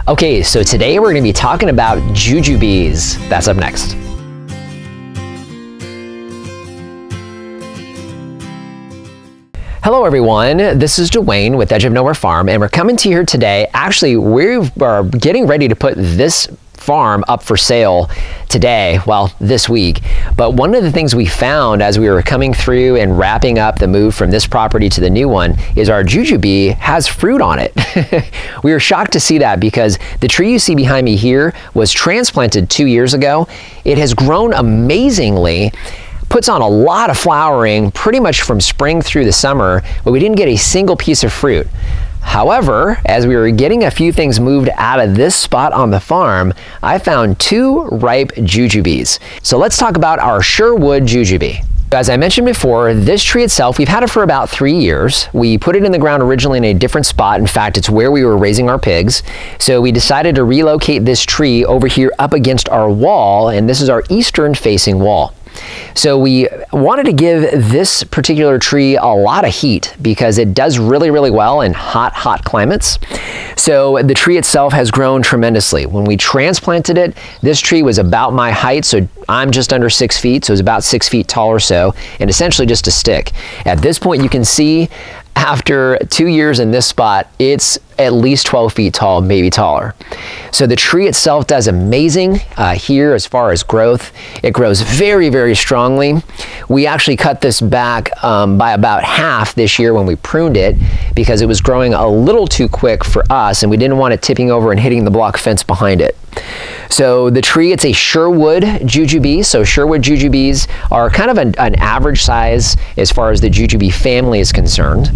Okay, so today we're going to be talking about jujubes. That's up next. Hello everyone, this is Dwayne with Edge of Nowhere Farm, and we're coming to you here today. Actually, we are getting ready to put this farm up for sale today, well, this week. But one of the things we found as we were coming through and wrapping up the move from this property to the new one is our jujube has fruit on it. We were shocked to see that because the tree you see behind me here was transplanted 2 years ago. It has grown amazingly, puts on a lot of flowering pretty much from spring through the summer, but we didn't get a single piece of fruit. However, as we were getting a few things moved out of this spot on the farm, I found 2 ripe jujubes. So let's talk about our Sherwood Jujube. As I mentioned before, this tree itself, we've had it for about 3 years. We put it in the ground originally in a different spot. In fact, it's where we were raising our pigs. So we decided to relocate this tree over here up against our wall, and this is our eastern facing wall. So we wanted to give this particular tree a lot of heat because it does really, really well in hot climates. So the tree itself has grown tremendously. When we transplanted it, this tree was about my height, so I'm just under 6 feet, so it's about 6 feet tall or so, and essentially just a stick. At this point, you can see after 2 years in this spot, it's at least 12 feet tall, maybe taller. So the tree itself does amazing here as far as growth. It grows very, very strongly. We actually cut this back by about half this year when we pruned it because it was growing a little too quick for us and we didn't want it tipping over and hitting the block fence behind it. So the tree, it's a Sherwood Jujube. So Sherwood Jujubes are kind of an average size as far as the Jujube family is concerned.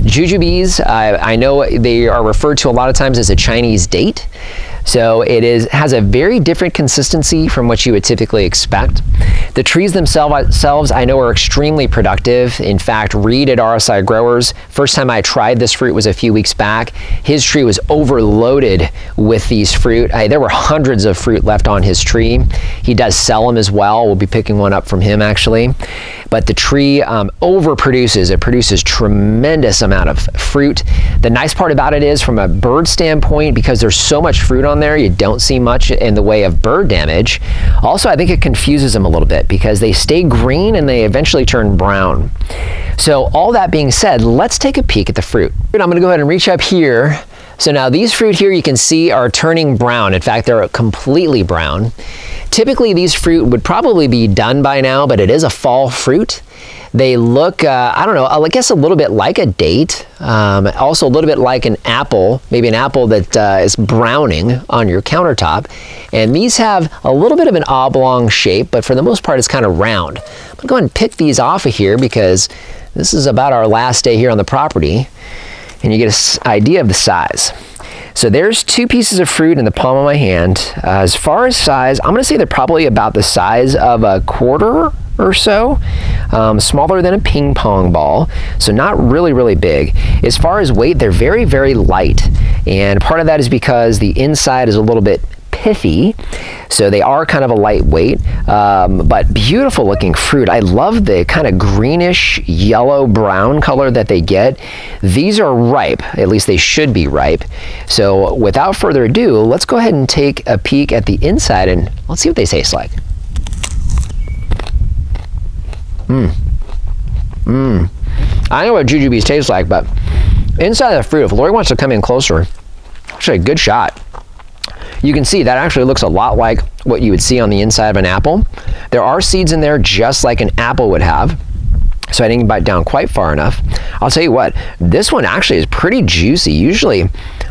Jujubes, I know they are referred to a lot of times as a Chinese date. So it has a very different consistency from what you would typically expect. The trees themselves I know are extremely productive. In fact, Reed at RSI Growers, first time I tried this fruit was a few weeks back. His tree was overloaded with these fruit. There were hundreds of fruit left on his tree. He does sell them as well. We'll be picking one up from him actually. But the tree overproduces. It produces tremendous amount of fruit. The nice part about it is from a bird standpoint, because there's so much fruit on there, you don't see much in the way of bird damage. Also, I think it confuses them a little bit because they stay green and they eventually turn brown. So all that being said, let's take a peek at the fruit. I'm gonna go ahead and reach up here. So now these fruit here you can see are turning brown. In fact, they're completely brown. Typically these fruit would probably be done by now, but it is a fall fruit. They look, I don't know, I guess a little bit like a date, also a little bit like an apple, maybe an apple that is browning on your countertop. And these have a little bit of an oblong shape, but for the most part it's kind of round. I'm gonna go ahead and pick these off of here because this is about our last day here on the property, and you get an idea of the size. So there's 2 pieces of fruit in the palm of my hand. As far as size, I'm gonna say they're probably about the size of a quarter or so, smaller than a ping pong ball, so not really, really big. As far as weight, they're very, very light, and part of that is because the inside is a little bit pithy, so they are kind of a lightweight, but beautiful looking fruit. I love the kind of greenish yellow brown color that they get. These are ripe, at least they should be ripe. So without further ado, let's go ahead and take a peek at the inside and let's see what they taste like. I know what jujubes taste like, but inside of the fruit, if Lori wants to come in closer, actually a good shot. You can see that actually looks a lot like what you would see on the inside of an apple. There are seeds in there just like an apple would have, so I didn't bite down quite far enough. I'll tell you what, this one actually is pretty juicy. Usually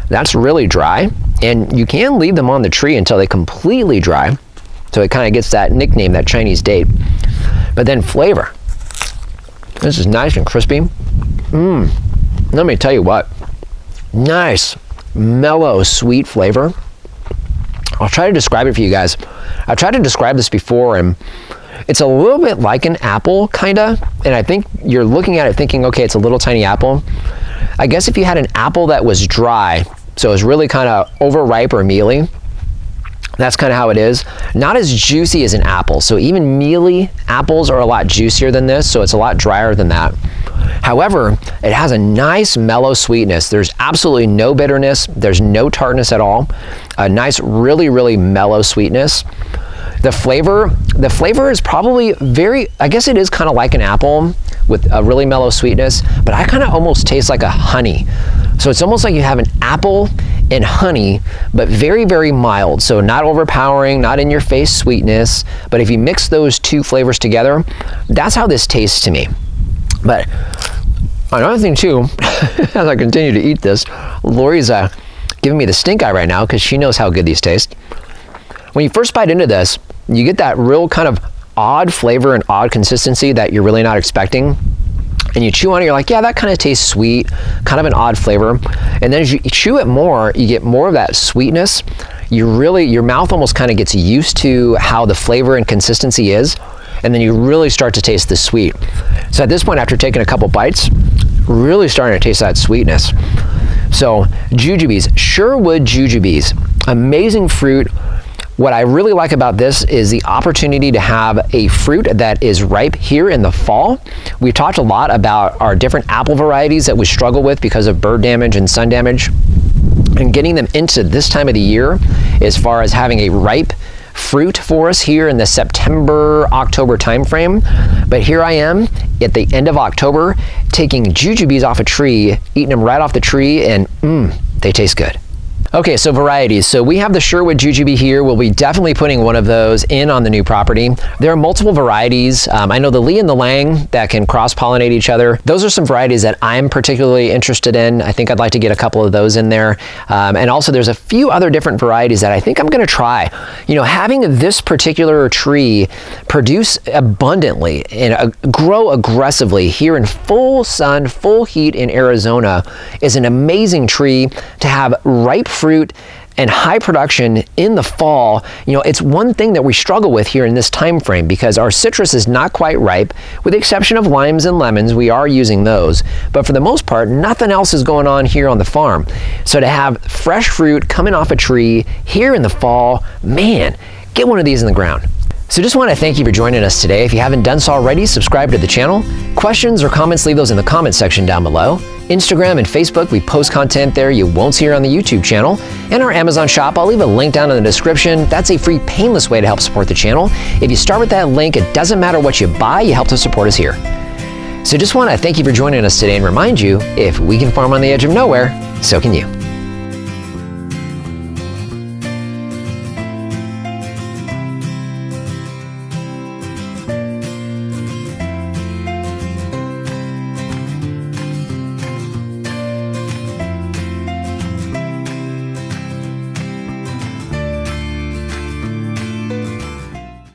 that's really dry, and you can leave them on the tree until they completely dry, so it kind of gets that nickname, that Chinese date. But then flavor, this is nice and crispy. Let me tell you what, nice, mellow, sweet flavor. I'll try to describe it for you guys. I've tried to describe this before, and it's a little bit like an apple, kinda, and I think you're looking at it thinking, okay, it's a little tiny apple. I guess if you had an apple that was dry, so it was really kind of overripe or mealy, That's kind of how it is. Not as juicy as an apple. So even mealy apples are a lot juicier than this, so it's a lot drier than that. However, it has a nice mellow sweetness. There's absolutely no bitterness. There's no tartness at all. A nice, really, really mellow sweetness. The flavor is probably very, I guess it is kind of like an apple with a really mellow sweetness, but I kind of almost taste like a honey. So it's almost like you have an apple and honey, but very, very mild. So not overpowering, not in your face sweetness, but if you mix those two flavors together, that's how this tastes to me. But another thing too, as I continue to eat this, Lori's giving me the stink eye right now because she knows how good these taste. When you first bite into this, you get that real kind of odd flavor and odd consistency that you're really not expecting. And you chew on it, you're like, yeah, that kind of tastes sweet, kind of an odd flavor. And then as you chew it more, you get more of that sweetness. Your mouth almost kind of gets used to how the flavor and consistency is. And then you really start to taste the sweet. So at this point, after taking a couple bites, really starting to taste that sweetness. So jujubes, Sherwood jujubes, amazing fruit. What I really like about this is the opportunity to have a fruit that is ripe here in the fall. We've talked a lot about our different apple varieties that we struggle with because of bird damage and sun damage, and getting them into this time of the year as far as having a ripe fruit for us here in the September, October timeframe. But here I am at the end of October taking jujubes off a tree, eating them right off the tree, and they taste good. Okay, so varieties. So we have the Sherwood Jujube here. We'll be definitely putting one of those in on the new property. There are multiple varieties. I know the Lee and the Lang that can cross-pollinate each other. Those are some varieties that I'm particularly interested in. I think I'd like to get a couple of those in there. And also there's a few other different varieties that I think I'm gonna try. You know, having this particular tree produce abundantly and grow aggressively here in full sun, full heat in Arizona is an amazing tree to have ripe fruit and high production in the fall. You know, it's one thing that we struggle with here in this time frame because our citrus is not quite ripe, with the exception of limes and lemons. We are using those, but for the most part, nothing else is going on here on the farm. So to have fresh fruit coming off a tree here in the fall, man, get one of these in the ground. So just want to thank you for joining us today. If you haven't done so already, subscribe to the channel. Questions or comments, leave those in the comment section down below. Instagram and Facebook, we post content there you won't see here on the YouTube channel. And our Amazon shop, I'll leave a link down in the description. That's a free, painless way to help support the channel. If you start with that link, it doesn't matter what you buy, you help to support us here. So just want to thank you for joining us today and remind you, if we can farm on the edge of nowhere, so can you.